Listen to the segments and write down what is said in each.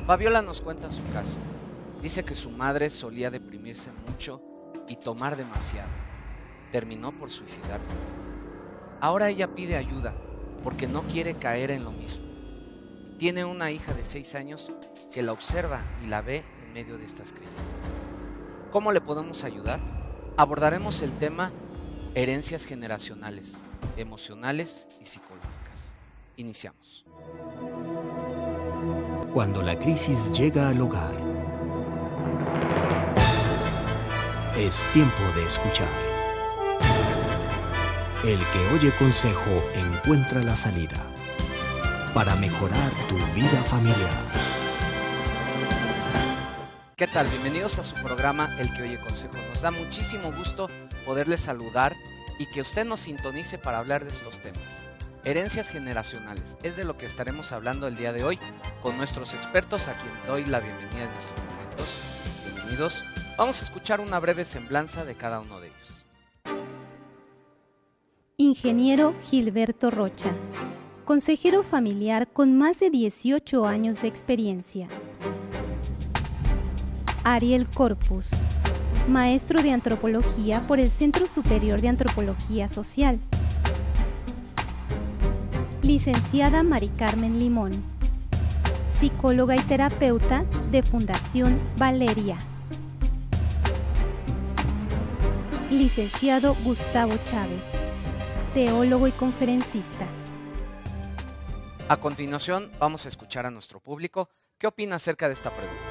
Fabiola nos cuenta su caso. Dice que su madre solía deprimirse mucho y tomar demasiado. Terminó por suicidarse. Ahora ella pide ayuda porque no quiere caer en lo mismo. Tiene una hija de 6 años que la observa y la ve en medio de estas crisis. ¿Cómo le podemos ayudar? Abordaremos el tema herencias generacionales, emocionales y psicológicas. Iniciamos. Cuando la crisis llega al hogar, es tiempo de escuchar. El que oye consejo encuentra la salida para mejorar tu vida familiar. ¿Qué tal? Bienvenidos a su programa El que oye consejo. Nos da muchísimo gusto poderles saludar y que usted nos sintonice para hablar de estos temas. Herencias generacionales, es de lo que estaremos hablando el día de hoy con nuestros expertos a quien doy la bienvenida en estos momentos. Bienvenidos. Vamos a escuchar una breve semblanza de cada uno de ellos. Ingeniero Gilberto Rocha, consejero familiar con más de 18 años de experiencia. Ariel Corpus, maestro de antropología por el Centro Superior de Antropología Social. Licenciada Mari Carmen Limón, psicóloga y terapeuta de Fundación Valeria. Licenciado Gustavo Chávez, teólogo y conferencista. A continuación, vamos a escuchar a nuestro público. ¿Qué opina acerca de esta pregunta?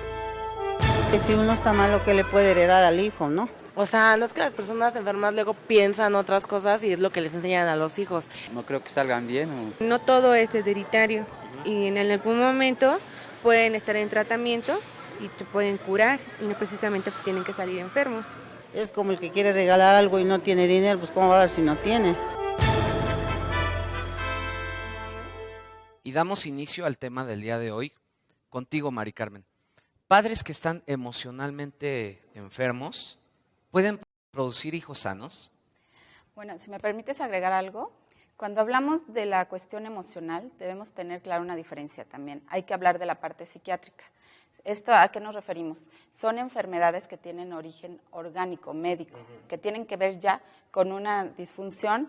Que si uno está mal, lo que le puede heredar al hijo, ¿no? O sea, no es que las personas enfermas luego piensan otras cosas y es lo que les enseñan a los hijos. No creo que salgan bien. No todo es hereditario y en algún momento pueden estar en tratamiento y te pueden curar y no precisamente tienen que salir enfermos. Es como el que quiere regalar algo y no tiene dinero, pues ¿cómo va a dar si no tiene? Y damos inicio al tema del día de hoy contigo, Mari Carmen. Padres que están emocionalmente enfermos, ¿pueden producir hijos sanos? Bueno, si me permites agregar algo, cuando hablamos de la cuestión emocional debemos tener clara una diferencia también. Hay que hablar de la parte psiquiátrica. ¿Esto a qué nos referimos? Son enfermedades que tienen origen orgánico, médico, que tienen que ver ya con una disfunción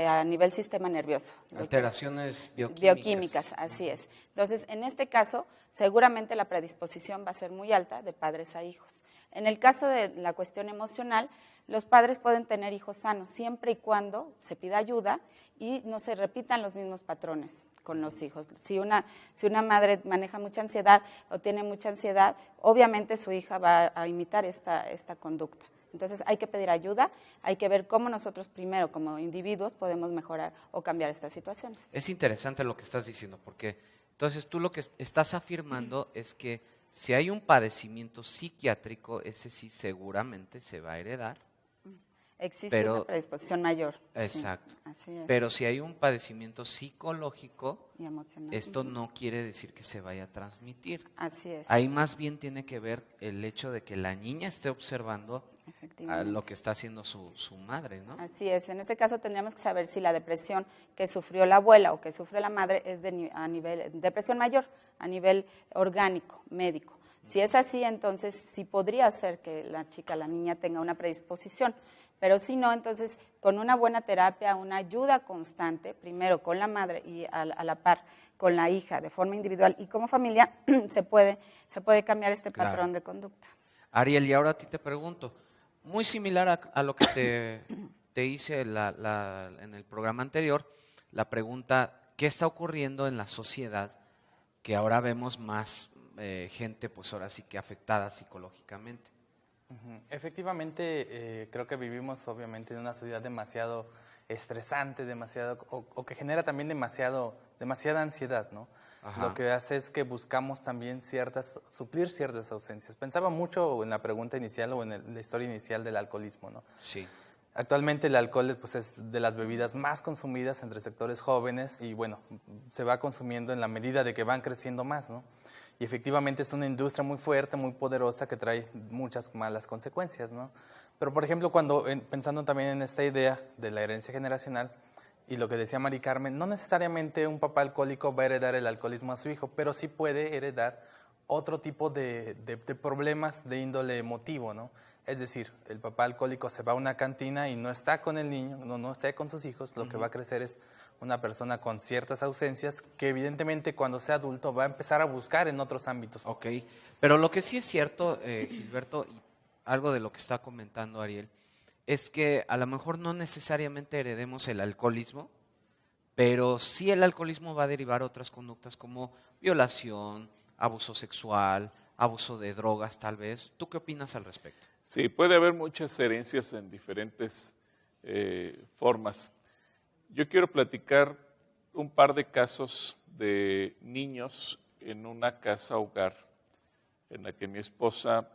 a nivel sistema nervioso. Alteraciones bioquímicas, así es. Entonces, en este caso, seguramente la predisposición va a ser muy alta de padres a hijos. En el caso de la cuestión emocional, los padres pueden tener hijos sanos siempre y cuando se pida ayuda y no se repitan los mismos patrones con los hijos. Si una madre maneja mucha ansiedad o tiene mucha ansiedad, obviamente su hija va a imitar esta conducta. Entonces hay que pedir ayuda, hay que ver cómo nosotros primero como individuos podemos mejorar o cambiar estas situaciones. Es interesante lo que estás diciendo, porque entonces tú lo que estás afirmando es que si hay un padecimiento psiquiátrico, ese sí seguramente se va a heredar. Existe una predisposición mayor. Exacto. Sí, así es. Pero si hay un padecimiento psicológico, y emocional, esto no quiere decir que se vaya a transmitir. Así es. Ahí más bien tiene que ver el hecho de que la niña esté observando a lo que está haciendo su madre, ¿no? Así es. En este caso tendríamos que saber si la depresión que sufrió la abuela o que sufre la madre es a nivel depresión mayor, a nivel orgánico, médico. Si es así, entonces sí podría ser que la niña tenga una predisposición. Pero si no, entonces con una buena terapia, una ayuda constante, primero con la madre y a la par con la hija de forma individual y como familia, se puede cambiar este patrón de conducta. Ariel, y ahora a ti te pregunto, muy similar a lo que te hice en el programa anterior, la pregunta, ¿qué está ocurriendo en la sociedad que ahora vemos más gente, pues ahora sí que afectada psicológicamente? Efectivamente, creo que vivimos obviamente en una sociedad demasiado estresante, o que genera también demasiada ansiedad, ¿no? Ajá. Lo que hace es que buscamos también suplir ciertas ausencias. Pensaba mucho en la pregunta inicial o en la historia inicial del alcoholismo, ¿no? Sí. Actualmente el alcohol pues, es de las bebidas más consumidas entre sectores jóvenes y bueno, se va consumiendo en la medida de que van creciendo más, ¿no? Y efectivamente es una industria muy fuerte, muy poderosa que trae muchas malas consecuencias, ¿no? Pero por ejemplo, pensando también en esta idea de la herencia generacional y lo que decía Mari Carmen, no necesariamente un papá alcohólico va a heredar el alcoholismo a su hijo, pero sí puede heredar otro tipo de problemas de índole emotivo, ¿no? Es decir, el papá alcohólico se va a una cantina y no está con el niño, no está con sus hijos, lo que va a crecer es una persona con ciertas ausencias que evidentemente cuando sea adulto va a empezar a buscar en otros ámbitos. Ok, pero lo que sí es cierto, Gilberto, y algo de lo que está comentando Ariel, es que a lo mejor no necesariamente heredemos el alcoholismo, pero sí el alcoholismo va a derivar otras conductas como violación, abuso sexual, abuso de drogas tal vez. ¿Tú qué opinas al respecto? Sí, puede haber muchas herencias en diferentes formas. Yo quiero platicar un par de casos de niños en una casa hogar en la que mi esposa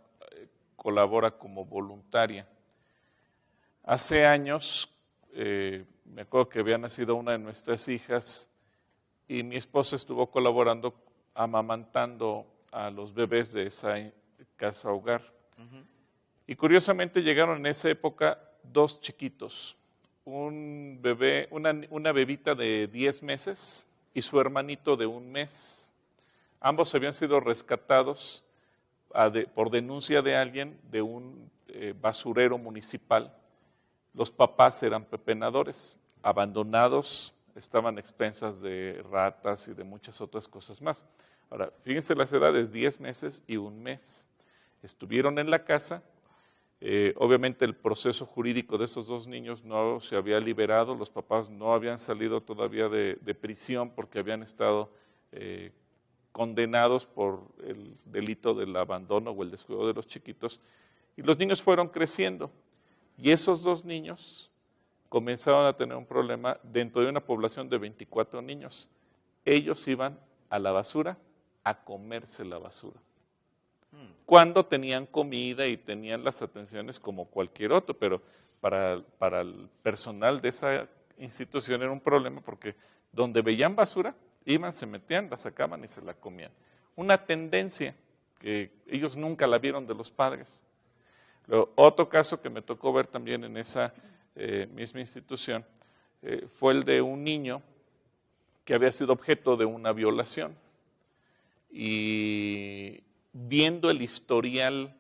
colabora como voluntaria. Hace años, me acuerdo que había nacido una de nuestras hijas y mi esposa estuvo colaborando, amamantando a los bebés de esa casa hogar. Y curiosamente llegaron en esa época 2 chiquitos, un bebé, una bebita de 10 meses y su hermanito de 1 mes. Ambos habían sido rescatados por denuncia de alguien de un basurero municipal. Los papás eran pepenadores, abandonados, estaban a expensas de ratas y de muchas otras cosas más. Ahora, fíjense las edades, 10 meses y 1 mes. Estuvieron en la casa. Obviamente el proceso jurídico de esos 2 niños no se había liberado, los papás no habían salido todavía de prisión porque habían estado condenados por el delito del abandono o el descuido de los chiquitos, y los niños fueron creciendo, y esos 2 niños comenzaron a tener un problema dentro de una población de 24 niños. Ellos iban a la basura a comerse la basura, cuando tenían comida y tenían las atenciones como cualquier otro, pero para el personal de esa institución era un problema porque donde veían basura, iban, se metían, la sacaban y se la comían. Una tendencia que ellos nunca la vieron de los padres. Luego, otro caso que me tocó ver también en esa misma institución fue el de un niño que había sido objeto de una violación. Y viendo el historial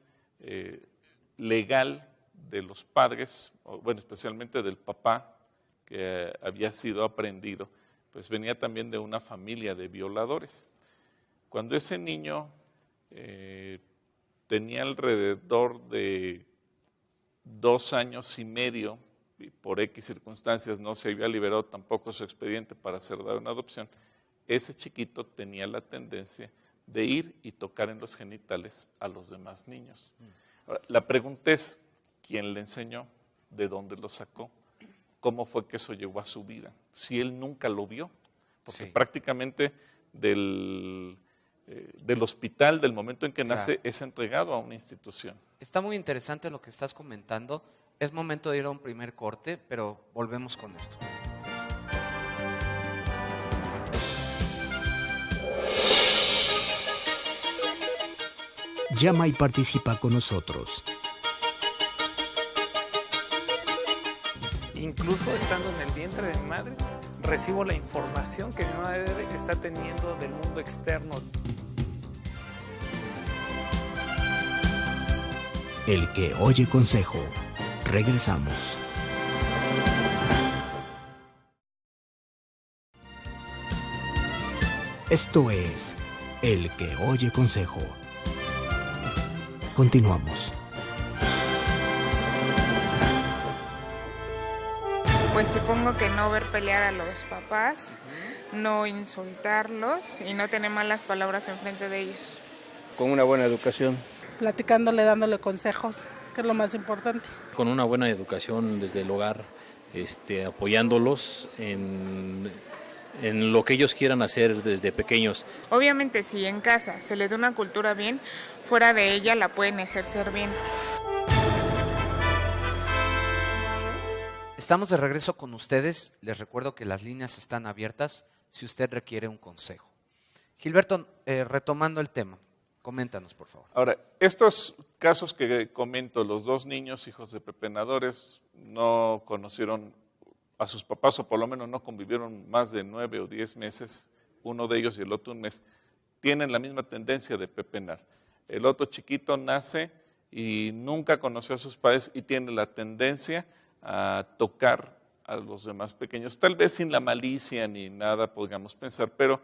legal de los padres, bueno, especialmente del papá que había sido aprehendido, pues venía también de una familia de violadores. Cuando ese niño tenía alrededor de 2 años y medio, y por X circunstancias no se había liberado tampoco su expediente para ser dado en adopción, ese chiquito tenía la tendencia de ir y tocar en los genitales a los demás niños. Ahora, la pregunta es, ¿quién le enseñó? ¿De dónde lo sacó? ¿Cómo fue que eso llegó a su vida? Si él nunca lo vio, porque prácticamente del hospital, del momento en que nace, es entregado a una institución. Está muy interesante lo que estás comentando. Es momento de ir a un primer corte, pero volvemos con esto. Llama y participa con nosotros. Incluso estando en el vientre de mi madre, recibo la información que mi madre está teniendo del mundo externo. El que oye consejo. Regresamos. Esto es El que oye consejo. Continuamos. Pues supongo que no ver pelear a los papás, no insultarlos y no tener malas palabras enfrente de ellos. Con una buena educación. Platicándole, dándole consejos, que es lo más importante. Con una buena educación desde el hogar, apoyándolos en lo que ellos quieran hacer desde pequeños. Obviamente si en casa se les da una cultura bien, fuera de ella la pueden ejercer bien. Estamos de regreso con ustedes. Les recuerdo que las líneas están abiertas si usted requiere un consejo. Gilberto, retomando el tema, coméntanos, por favor. Ahora, estos casos que comento, los 2 niños, hijos de pepenadores, no conocieron a sus papás, o por lo menos no convivieron más de 9 o 10 meses, uno de ellos y el otro 1 mes, tienen la misma tendencia de pepenar. El otro chiquito nace y nunca conoció a sus padres y tiene la tendencia a tocar a los demás pequeños, tal vez sin la malicia ni nada podríamos pensar, pero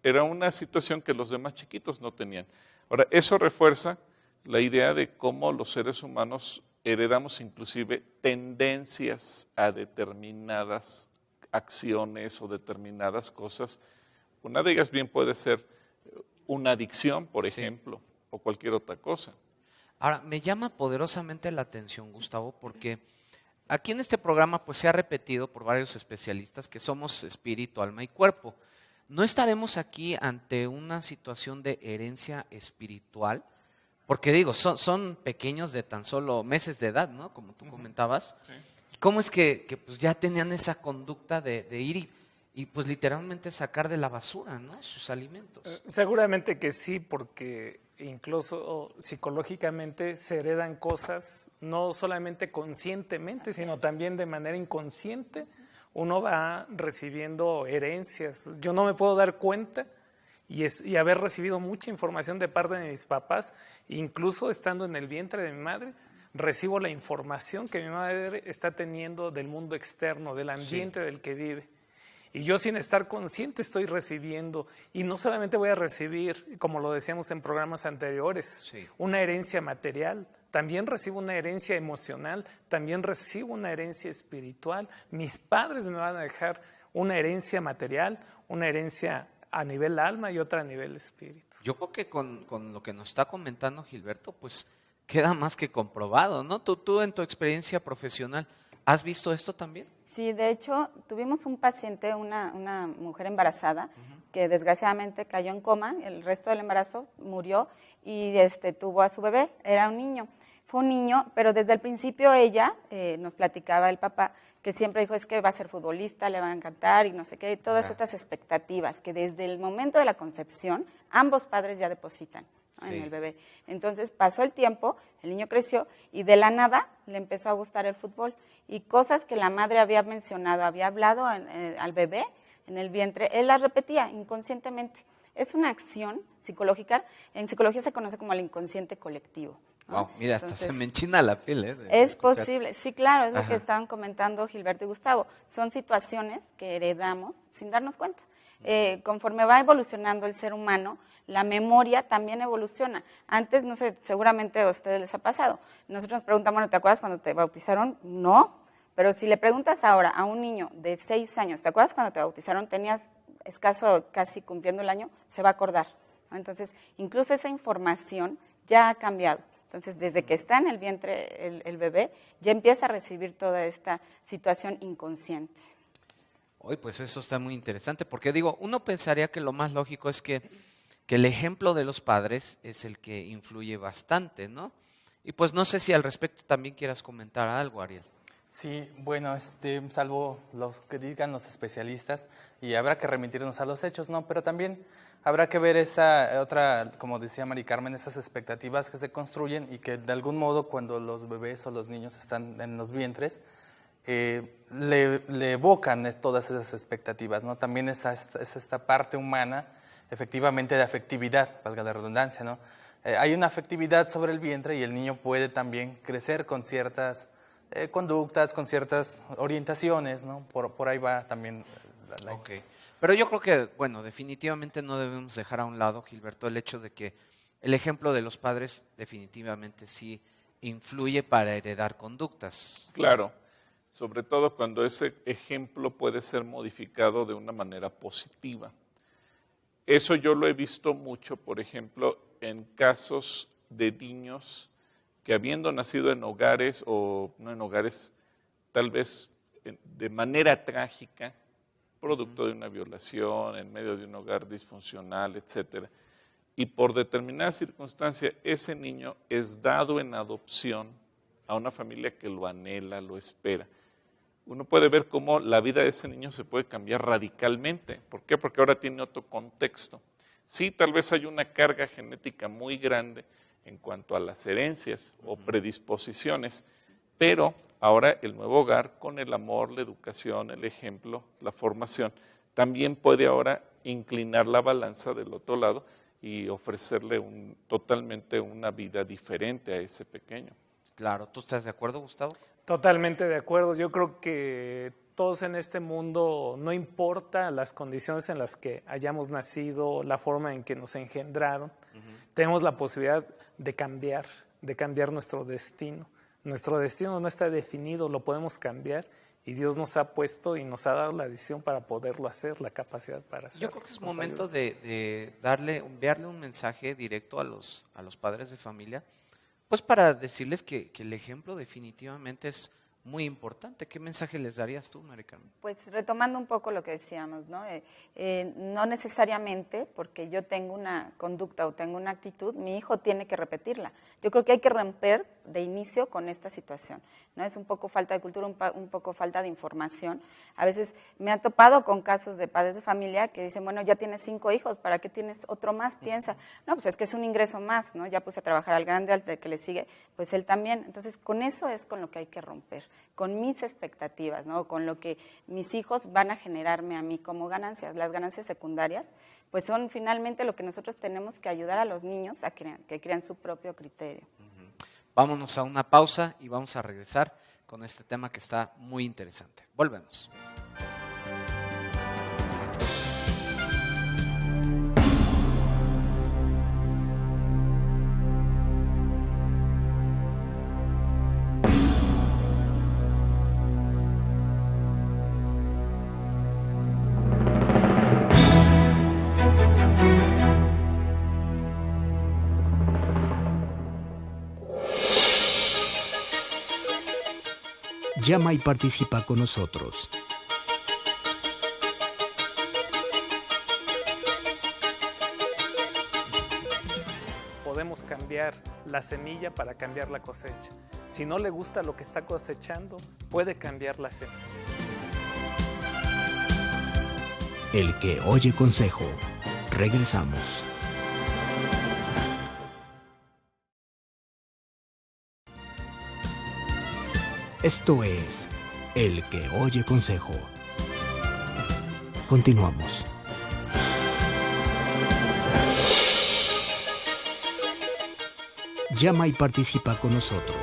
era una situación que los demás chiquitos no tenían. Ahora, eso refuerza la idea de cómo los seres humanos heredamos inclusive tendencias a determinadas acciones o determinadas cosas. Una de ellas bien puede ser una adicción, por ejemplo, o cualquier otra cosa. Ahora, me llama poderosamente la atención, Gustavo, porque aquí en este programa pues se ha repetido por varios especialistas que somos espíritu, alma y cuerpo. ¿No estaremos aquí ante una situación de herencia espiritual? Porque digo, son pequeños de tan solo meses de edad, ¿no? Como tú comentabas. Sí. ¿Cómo es que pues ya tenían esa conducta de ir y pues literalmente sacar de la basura, ¿no? Sus alimentos. Seguramente que sí, porque incluso psicológicamente se heredan cosas no solamente conscientemente, sino también de manera inconsciente. Uno va recibiendo herencias. Yo no me puedo dar cuenta y haber recibido mucha información de parte de mis papás, incluso estando en el vientre de mi madre, recibo la información que mi madre está teniendo del mundo externo, del ambiente del que vive. Y yo sin estar consciente estoy recibiendo, y no solamente voy a recibir, como lo decíamos en programas anteriores, una herencia material, también recibo una herencia emocional, también recibo una herencia espiritual. Mis padres me van a dejar una herencia material, una herencia a nivel alma y otra a nivel espíritu. Yo creo que con lo que nos está comentando Gilberto, pues queda más que comprobado, ¿no? Tú en tu experiencia profesional, ¿has visto esto también? Sí, de hecho, tuvimos un paciente, una mujer embarazada, que desgraciadamente cayó en coma, el resto del embarazo murió y tuvo a su bebé, era un niño. Fue un niño, pero desde el principio ella, nos platicaba el papá, que siempre dijo, es que va a ser futbolista, le va a encantar y no sé qué, todas estas expectativas que desde el momento de la concepción ambos padres ya depositan, ¿no? En el bebé. Entonces pasó el tiempo, el niño creció y de la nada le empezó a gustar el fútbol y cosas que la madre había mencionado, había hablado al bebé en el vientre, él las repetía inconscientemente. Es una acción psicológica, en psicología se conoce como el inconsciente colectivo. Wow, mira, hasta se me enchina la piel. Es posible, sí, claro, es lo que estaban comentando Gilberto y Gustavo. Son situaciones que heredamos sin darnos cuenta. Conforme va evolucionando el ser humano, la memoria también evoluciona. Antes, no sé, seguramente a ustedes les ha pasado. Nosotros nos preguntamos, bueno, ¿te acuerdas cuando te bautizaron? No, pero si le preguntas ahora a un niño de 6 años, ¿te acuerdas cuando te bautizaron? Tenías escaso, casi cumpliendo el año, se va a acordar, ¿no? Entonces, incluso esa información ya ha cambiado. Entonces, desde que está en el vientre el bebé, ya empieza a recibir toda esta situación inconsciente. Hoy, pues eso está muy interesante, porque digo, uno pensaría que lo más lógico es que el ejemplo de los padres es el que influye bastante, ¿no? Y pues no sé si al respecto también quieras comentar algo, Ariel. Sí, bueno, salvo los que digan los especialistas, y habrá que remitirnos a los hechos, ¿no? Pero también habrá que ver esa otra, como decía Mari Carmen, esas expectativas que se construyen y que de algún modo cuando los bebés o los niños están en los vientres, le evocan todas esas expectativas, ¿no? También es esta parte humana, efectivamente, de afectividad, valga la redundancia, ¿no? Hay una afectividad sobre el vientre y el niño puede también crecer con ciertas conductas, con ciertas orientaciones, ¿no? Por ahí va también la... Okay. Pero yo creo que, bueno, definitivamente no debemos dejar a un lado, Gilberto, el hecho de que el ejemplo de los padres definitivamente sí influye para heredar conductas. Claro, sobre todo cuando ese ejemplo puede ser modificado de una manera positiva. Eso yo lo he visto mucho, por ejemplo, en casos de niños que habiendo nacido en hogares, o no en hogares, tal vez de manera trágica, producto de una violación, en medio de un hogar disfuncional, etcétera, y por determinada circunstancia ese niño es dado en adopción a una familia que lo anhela, lo espera. Uno puede ver cómo la vida de ese niño se puede cambiar radicalmente. ¿Por qué? Porque ahora tiene otro contexto. Sí, tal vez hay una carga genética muy grande en cuanto a las herencias o predisposiciones, pero ahora el nuevo hogar, con el amor, la educación, el ejemplo, la formación, también puede ahora inclinar la balanza del otro lado y ofrecerle totalmente una vida diferente a ese pequeño. Claro, ¿tú estás de acuerdo, Gustavo? Totalmente de acuerdo. Yo creo que todos en este mundo, no importa las condiciones en las que hayamos nacido, la forma en que nos engendraron, tenemos la posibilidad de cambiar nuestro destino. Nuestro destino no está definido, lo podemos cambiar y Dios nos ha puesto y nos ha dado la decisión para poderlo hacer, la capacidad para hacerlo. Yo creo que es momento de enviarle un mensaje directo a los padres de familia, pues para decirles que el ejemplo definitivamente es muy importante. ¿Qué mensaje les darías tú, Mari Carmen? Pues retomando un poco lo que decíamos, ¿no? No necesariamente porque yo tengo una conducta o tengo una actitud, mi hijo tiene que repetirla. Yo creo que hay que romper de inicio con esta situación, ¿no? Es un poco falta de cultura, un poco falta de información. A veces me han topado con casos de padres de familia que dicen, bueno, ya tienes 5 hijos, ¿para qué tienes otro más? Piensa, no, pues es que es un ingreso más, ¿no? Ya puse a trabajar al grande, al que le sigue, pues él también. Entonces, con eso es con lo que hay que romper, con mis expectativas, ¿no? Con lo que mis hijos van a generarme a mí como ganancias. Las ganancias secundarias, pues son finalmente lo que nosotros tenemos que ayudar a los niños a que crean su propio criterio. Vámonos a una pausa y vamos a regresar con este tema que está muy interesante. Volvemos. Llama y participa con nosotros. Podemos cambiar la semilla para cambiar la cosecha. Si no le gusta lo que está cosechando, puede cambiar la semilla. El que oye consejo. Regresamos. Esto es El que oye consejo. Continuamos. Llama y participa con nosotros.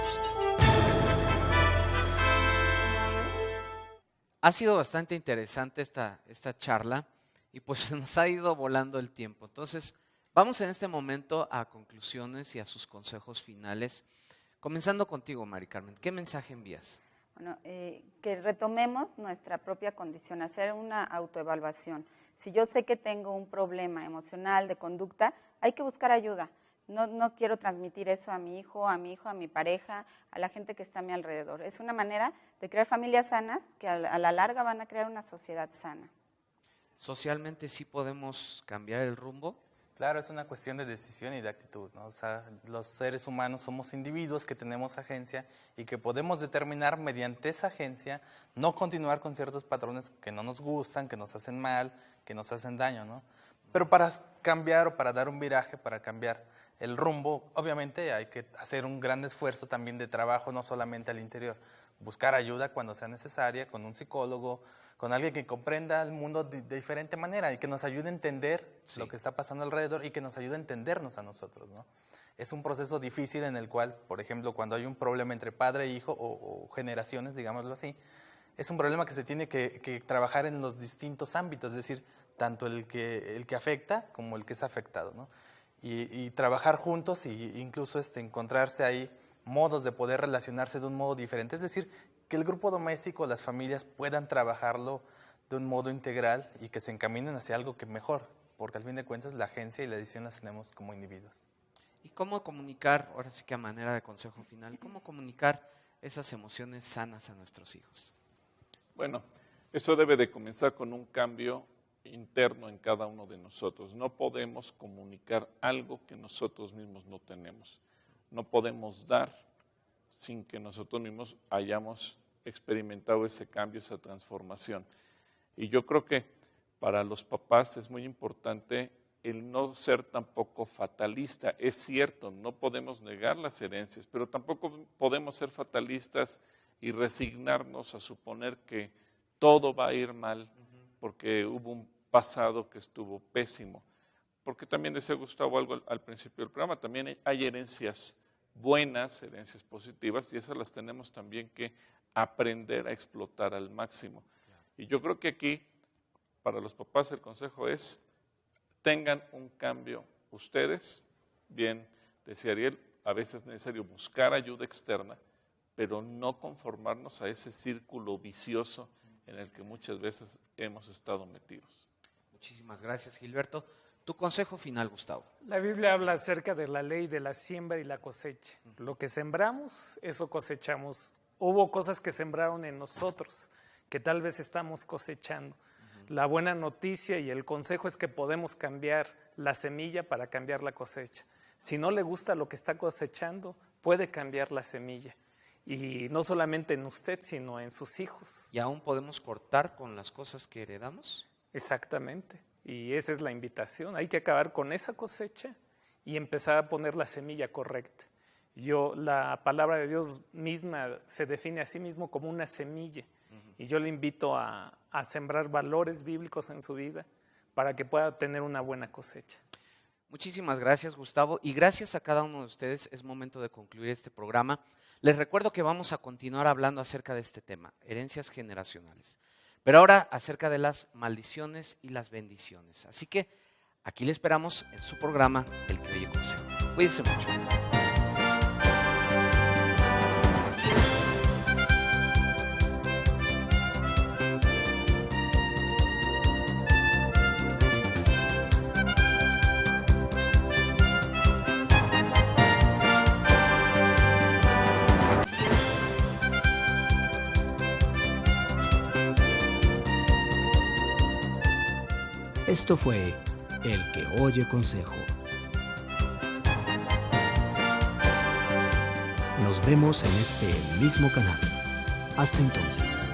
Ha sido bastante interesante esta charla y pues se nos ha ido volando el tiempo. Entonces, vamos en este momento a conclusiones y a sus consejos finales. Comenzando contigo, Mari Carmen, ¿qué mensaje envías? Bueno, que retomemos nuestra propia condición, hacer una autoevaluación. Si yo sé que tengo un problema emocional, de conducta, hay que buscar ayuda. No quiero transmitir eso a mi hijo, a mi pareja, a la gente que está a mi alrededor. Es una manera de crear familias sanas que a la larga van a crear una sociedad sana. ¿Socialmente sí podemos cambiar el rumbo? Claro, es una cuestión de decisión y de actitud, ¿no? O sea, los seres humanos somos individuos que tenemos agencia y que podemos determinar mediante esa agencia no continuar con ciertos patrones que no nos gustan, que nos hacen mal, que nos hacen daño, ¿no? Pero para cambiar o para dar un viraje, para cambiar el rumbo, obviamente hay que hacer un gran esfuerzo también de trabajo, no solamente al interior. Buscar ayuda cuando sea necesaria, con un psicólogo, con alguien que comprenda el mundo de diferente manera y que nos ayude a entender lo que está pasando alrededor y que nos ayude a entendernos a nosotros, ¿no? Es un proceso difícil en el cual, por ejemplo, cuando hay un problema entre padre e hijo o generaciones, digámoslo así, es un problema que se tiene que trabajar en los distintos ámbitos, es decir, tanto el que afecta como el que es afectado, ¿no? Y trabajar juntos e incluso encontrarse ahí modos de poder relacionarse de un modo diferente, es decir, que el grupo doméstico, las familias puedan trabajarlo de un modo integral y que se encaminen hacia algo que mejor, porque al fin de cuentas la agencia y la decisión las tenemos como individuos. ¿Y cómo comunicar, ahora sí que a manera de consejo final, cómo comunicar esas emociones sanas a nuestros hijos? Bueno, eso debe de comenzar con un cambio interno en cada uno de nosotros. No podemos comunicar algo que nosotros mismos no tenemos. No podemos dar sin que nosotros mismos hayamos experimentado ese cambio, esa transformación. Y yo creo que para los papás es muy importante el no ser tampoco fatalista. Es cierto, no podemos negar las herencias, pero tampoco podemos ser fatalistas y resignarnos a suponer que todo va a ir mal porque hubo un pasado que estuvo pésimo. porque también decía Gustavo algo al principio del programa, también hay herencias buenas, herencias positivas, y esas las tenemos también que aprender a explotar al máximo. Y yo creo que aquí, para los papás, el consejo es, tengan un cambio ustedes. Bien, decía Ariel, a veces es necesario buscar ayuda externa, pero no conformarnos a ese círculo vicioso en el que muchas veces hemos estado metidos. Muchísimas gracias, Gilberto. Tu consejo final, Gustavo. La Biblia habla acerca de la ley de la siembra y la cosecha. Lo que sembramos, eso cosechamos. Hubo cosas que sembraron en nosotros, que tal vez estamos cosechando. La buena noticia y el consejo es que podemos cambiar la semilla para cambiar la cosecha. Si no le gusta lo que está cosechando, puede cambiar la semilla. Y no solamente en usted, sino en sus hijos. ¿Y aún podemos cortar con las cosas que heredamos? Exactamente. Y esa es la invitación. Hay que acabar con esa cosecha y empezar a poner la semilla correcta. La palabra de Dios misma se define a sí mismo como una semilla. Y yo le invito a sembrar valores bíblicos en su vida para que pueda tener una buena cosecha. Muchísimas gracias, Gustavo, y gracias a cada uno de ustedes. Es momento de concluir este programa. Les recuerdo que vamos a continuar hablando acerca de este tema, herencias generacionales. Pero ahora acerca de las maldiciones y las bendiciones. Así que aquí le esperamos en su programa, El que oye consejo. Cuídense mucho. Esto fue El que oye consejo. Nos vemos en este mismo canal. Hasta entonces.